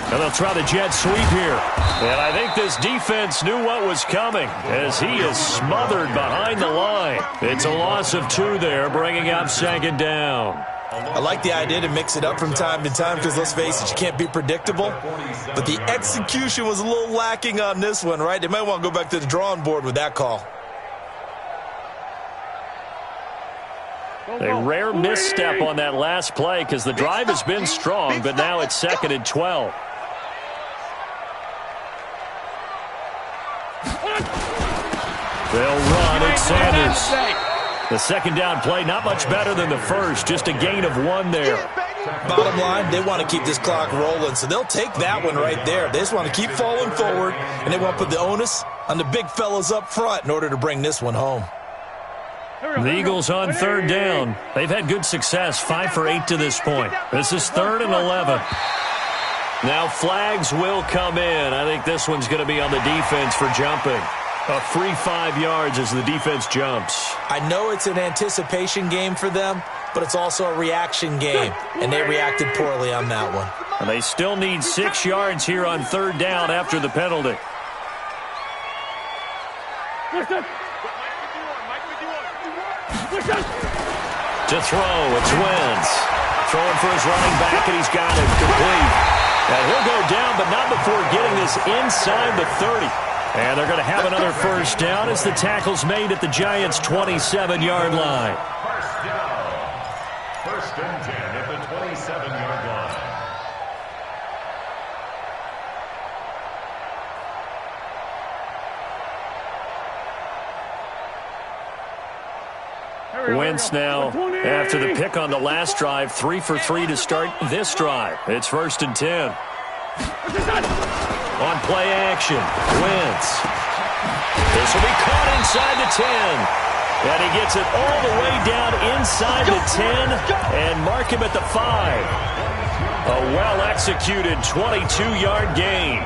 And they'll try the jet sweep here. And I think this defense knew what was coming as he is smothered behind the line. It's a loss of 2 there, bringing up second down. I like the idea to mix it up from time to time because, let's face it, you can't be predictable. But the execution was a little lacking on this one, right? They might want to go back to the drawing board with that call. A rare misstep on that last play because the drive has been strong, but now it's 2nd and 12. They'll run. It's Sanders. The second down play, not much better than the first, just a gain of 1 there. Bottom line, they want to keep this clock rolling, so they'll take that one right there. They just want to keep falling forward, and they want to put the onus on the big fellas up front in order to bring this one home. The Eagles on 3rd down. They've had good success, 5 for 8 to this point. This is 3rd and 11. Now flags will come in. I think this one's going to be on the defense for jumping. A free 5 yards as the defense jumps. I know it's an anticipation game for them, but it's also a reaction game, and they reacted poorly on that one. And they still need 6 yards here on 3rd down after the penalty. To throw, it's Wentz. Throwing for his running back, and he's got it complete. And he'll go down, but not before getting this inside the 30. And they're going to have another first down as the tackle's made at the Giants' 27-yard line. First down. 1st and 10 at the 27-yard line. Wentz now, after the pick on the last drive, 3 for 3 to start this drive. It's 1st and 10. On play action, Wentz. This will be caught inside the 10. And he gets it all the way down inside the 10 and mark him at the 5. A well-executed 22-yard gain.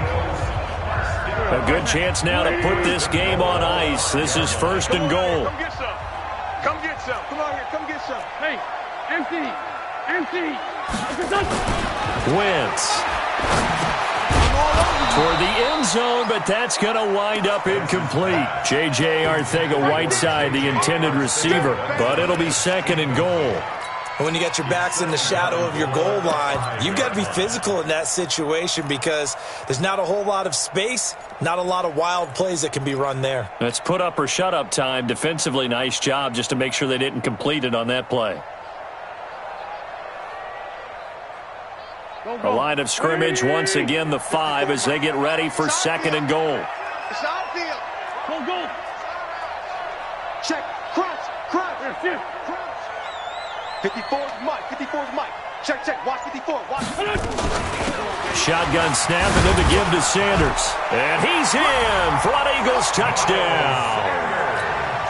A good chance now to put this game on ice. This is 1st and goal. Come get some. Come on here. Come get some. Hey, empty. Wentz. Toward the end zone, but that's going to wind up incomplete. J.J. Arcega-Whiteside, the intended receiver, but it'll be 2nd and goal. When you got your backs in the shadow of your goal line, you've got to be physical in that situation because there's not a whole lot of space, not a lot of wild plays that can be run there. It's put up or shut up time. Defensively, nice job just to make sure they didn't complete it on that play. A line of scrimmage, once again the 5 as they get ready for 2nd and goal. It's outfield. Go. Check. Crunch. 54's Mike. 54's Mike. Check. Watch 54. Watch. Shotgun snap and then the give to Sanders. And he's in for an Eagles touchdown.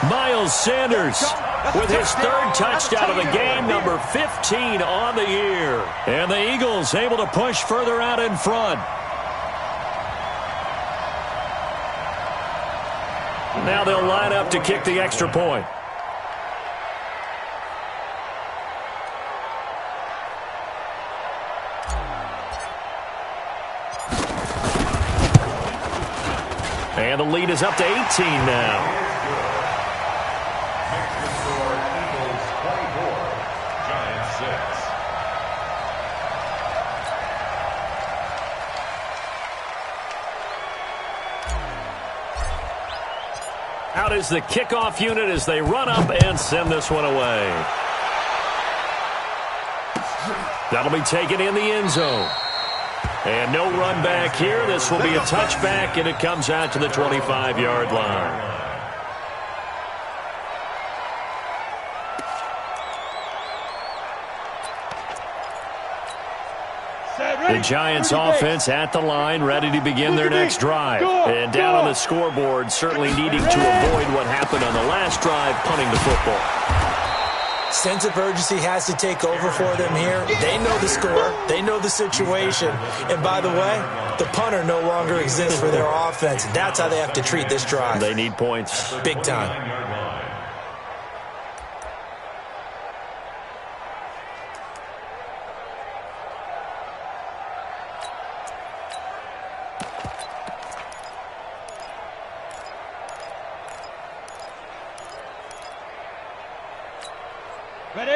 Miles Sanders with his 3rd touchdown of the game, number 15 on the year. And the Eagles able to push further out in front. Now they'll line up to kick the extra point. And the lead is up to 18 now. Eagles 24, Giants 6. Out is the kickoff unit as they run up and send this one away. That'll be taken in the end zone. And no run back here. This will be a touchback, and it comes out to the 25-yard line. The Giants offense at the line, ready to begin their next drive. And down on the scoreboard, certainly needing to avoid what happened on the last drive, punting the football. Sense of urgency has to take over for them here. They know the score. They know the situation. And by the way, the punter no longer exists for their offense. That's how they have to treat this drive. They need points. Big time.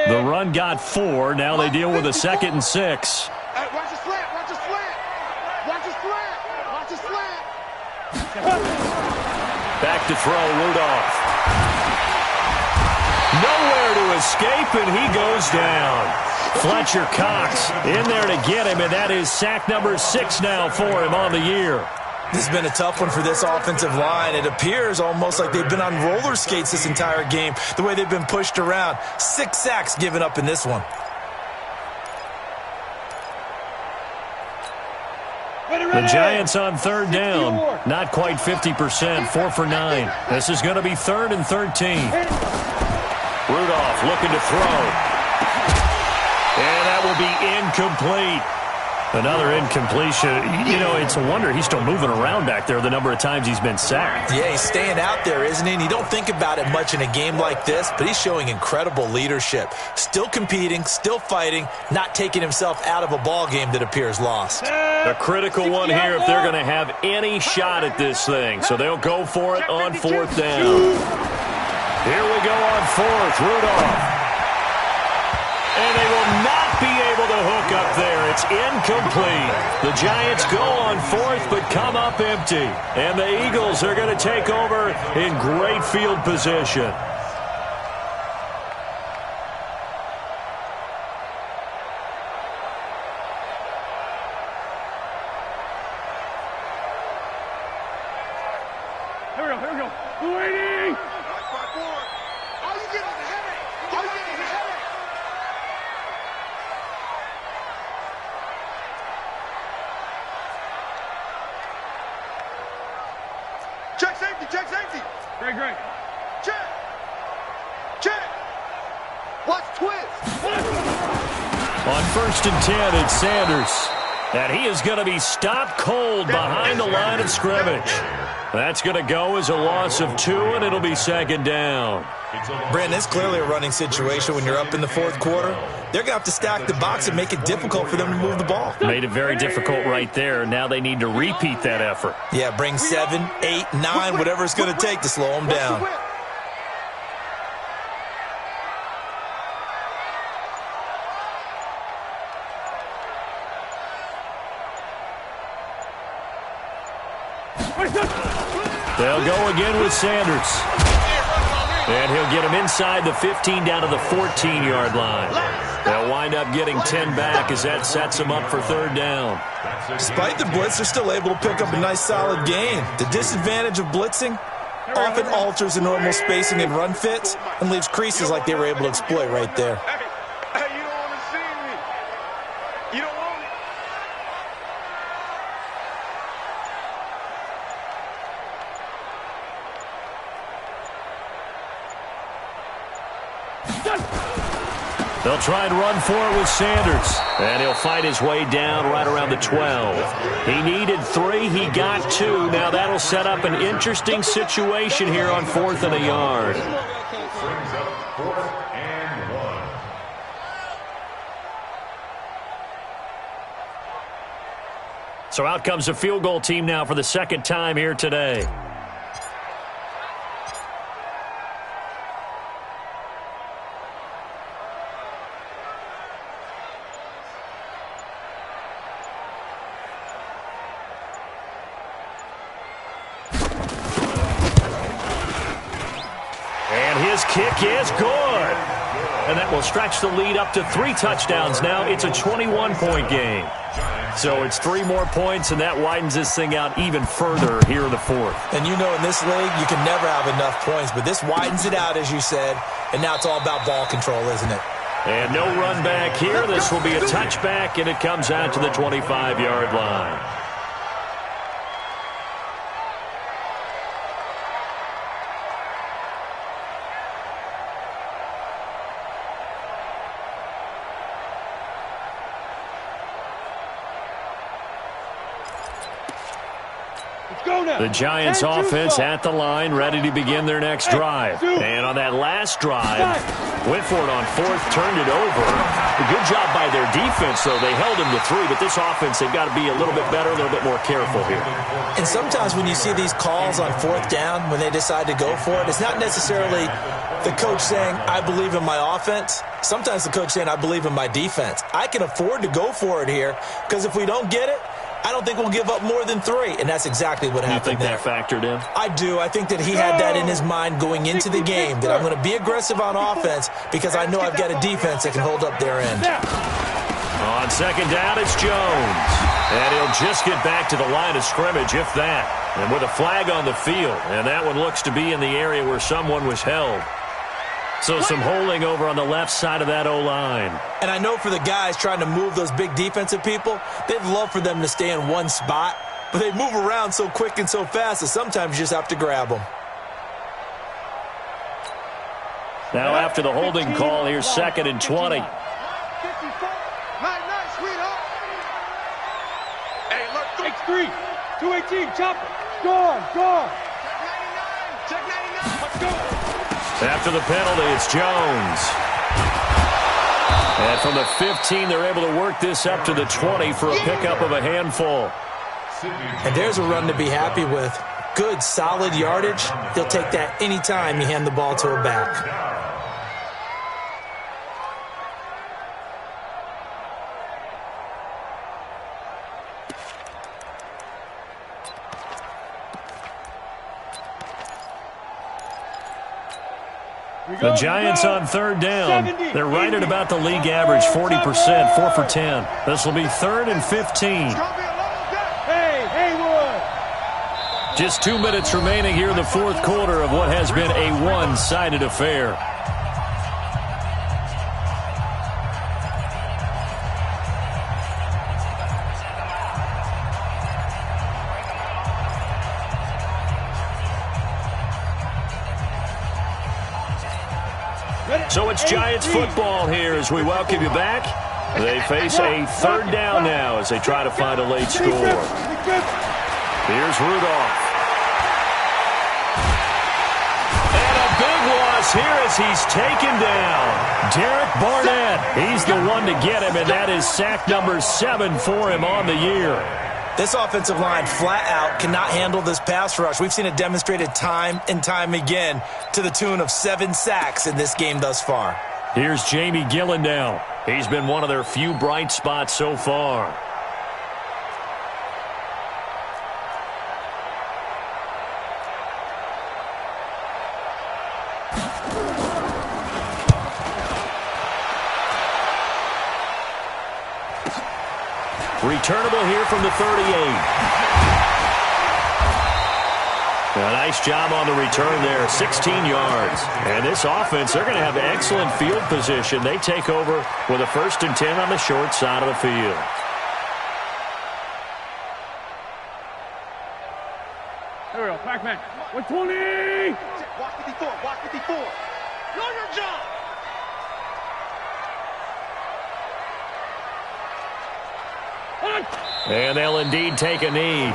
The run got 4. Now they deal with a 2nd and 6. Hey, watch the slant. Watch the slant. Watch the slant. Watch the slant. Back to throw, Rudolph. Nowhere to escape, and he goes down. Fletcher Cox in there to get him, and that is sack number 6 now for him on the year. This has been a tough one for this offensive line. It appears almost like they've been on roller skates this entire game, the way they've been pushed around. 6 sacks given up in this one. The Giants on 3rd down. Not quite 50%, 4 for 9. This is going to be 3rd and 13. Rudolph looking to throw. And that will be incomplete. Another incompletion. You know, it's a wonder he's still moving around back there the number of times he's been sacked. Yeah, he's staying out there, isn't he? And you don't think about it much in a game like this, but he's showing incredible leadership. Still competing, still fighting, not taking himself out of a ball game that appears lost. A critical one here if they're going to have any shot at this thing. So they'll go for it on 4th down. Here we go on 4th. Rudolph. And they will not be able to hook up there. It's incomplete. The Giants go on 4th but come up empty. And the Eagles are going to take over in great field position. Here we go. Waiting. All you get is a headache. All you get is a headache. Check safety, check safety. Great. Check. Check. Watch twist. On 1st and 10, it's Sanders. And he is going to be stopped cold behind the line of scrimmage. That's going to go as a loss of 2, and it'll be 2nd down. Brandon, it's clearly a running situation when you're up in the 4th quarter. They're going to have to stack the box and make it difficult for them to move the ball. Made it very difficult right there. Now they need to repeat that effort. Yeah, bring 7, 8, 9, whatever it's going to take to slow them down. They'll go again with Sanders. And he'll get him inside the 15 down to the 14-yard line. They'll wind up getting 10 back as that sets them up for 3rd down. Despite the blitz, they're still able to pick up a nice solid gain. The disadvantage of blitzing often alters the normal spacing and run fits and leaves creases like they were able to exploit right there. Hey, you don't want to see me. You don't want it. They'll try and run for it with Sanders. And he'll fight his way down right around the 12. He needed 3. He got 2. Now that'll set up an interesting situation here on 4th and a yard. Brings up 4th and 1. So out comes the field goal team now for the 2nd time here today. His kick is good. And that will stretch the lead up to 3 touchdowns now. It's a 21-point game. So it's 3 more points, and that widens this thing out even further here in the 4th. And you know in this league, you can never have enough points, but this widens it out, as you said, and now it's all about ball control, isn't it? And no run back here. This will be a touchback, and it comes out to the 25-yard line. The Giants offense at the line, ready to begin their next drive. And on that last drive, went for it on fourth, turned it over. A good job by their defense, though. They held him to 3, but this offense, they've got to be a little bit better, a little bit more careful here. And sometimes when you see these calls on fourth down, when they decide to go for it, it's not necessarily the coach saying, I believe in my offense. Sometimes the coach saying, I believe in my defense. I can afford to go for it here, because if we don't get it, I don't think we'll give up more than 3, and that's exactly what happened there. You think that factored in? I do. I think that he had that in his mind going into the game, that I'm going to be aggressive on offense because I know I've got a defense that can hold up their end. On second down, it's Jones. And he'll just get back to the line of scrimmage, if that. And with a flag on the field, and that one looks to be in the area where someone was held. So some holding over on the left side of that O-line. And I know for the guys trying to move those big defensive people, they'd love for them to stay in one spot, but they move around so quick and so fast that sometimes you just have to grab them. Now after the holding call, here's 2nd and 20. Nice, sweetheart. Hey, look. X3, 218, chopper. Gone. Check 99. Let's go. After the penalty, it's Jones. And from the 15, they're able to work this up to the 20 for a pickup of a handful. And there's a run to be happy with. Good, solid yardage. He'll take that anytime you hand the ball to a back. The Giants on third down. They're right at about the league average, 40%, 4 for 10. This will be 3rd and 15. Hey, Haywood. Just 2 minutes remaining here in the fourth quarter of what has been a one-sided affair. So it's Giants football here as we welcome you back. They face a third down now as they try to find a late score. Here's Rudolph. And a big loss here as he's taken down. Derek Barnett, he's the one to get him, and that is sack number 7 for him on the year. This offensive line flat out cannot handle this pass rush. We've seen it demonstrated time and time again to the tune of 7 sacks in this game thus far. Here's Jamie Gillen now. He's been one of their few bright spots so far. Returnable here from the 38. A nice job on the return there, 16 yards. And this offense, they're going to have excellent field position. They take over with a 1st and 10 on the short side of the field. Here we go, Pac-Man. 120. Watch 54. Watch 54. Know your job. And they'll indeed take a knee.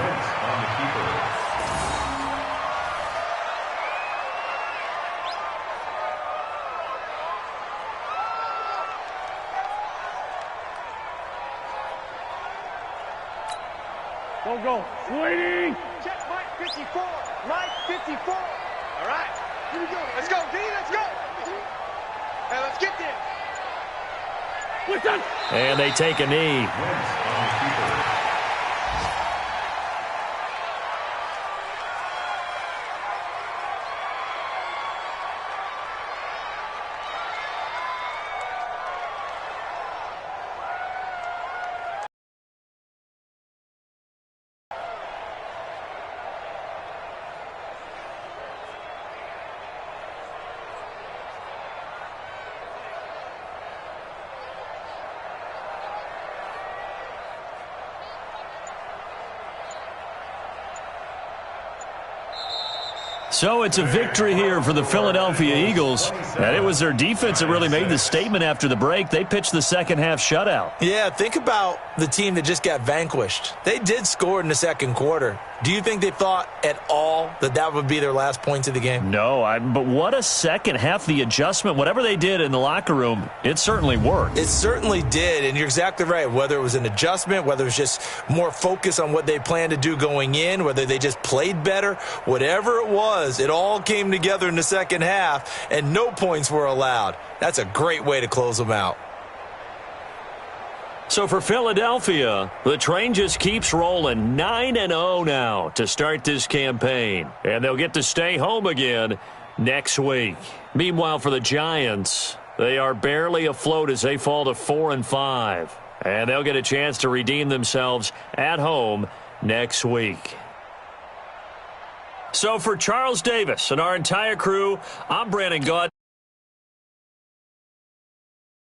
Go. Waiting. Check Mike 54. Mike 54. All right. Here we go. Let's go, D. Let's go. Hey, let's get there. What's that? And they take a knee. So it's a victory here for the Philadelphia Eagles, and it was their defense that really made the statement after the break. They pitched the second-half shutout. Yeah, think about the team that just got vanquished. They did score in the second quarter. Do you think they thought at all that that would be their last points of the game? No, but what a second half. The adjustment, whatever they did in the locker room, it certainly worked. It certainly did, and you're exactly right. Whether it was an adjustment, whether it was just more focus on what they planned to do going in, whether they just played better, whatever it was, it all came together in the second half, and no points were allowed. That's a great way to close them out. So for Philadelphia, the train just keeps rolling. 9-0 now to start this campaign. And they'll get to stay home again next week. Meanwhile, for the Giants, they are barely afloat as they fall to 4-5. And they'll get a chance to redeem themselves at home next week. So for Charles Davis and our entire crew, I'm Brandon Gaud.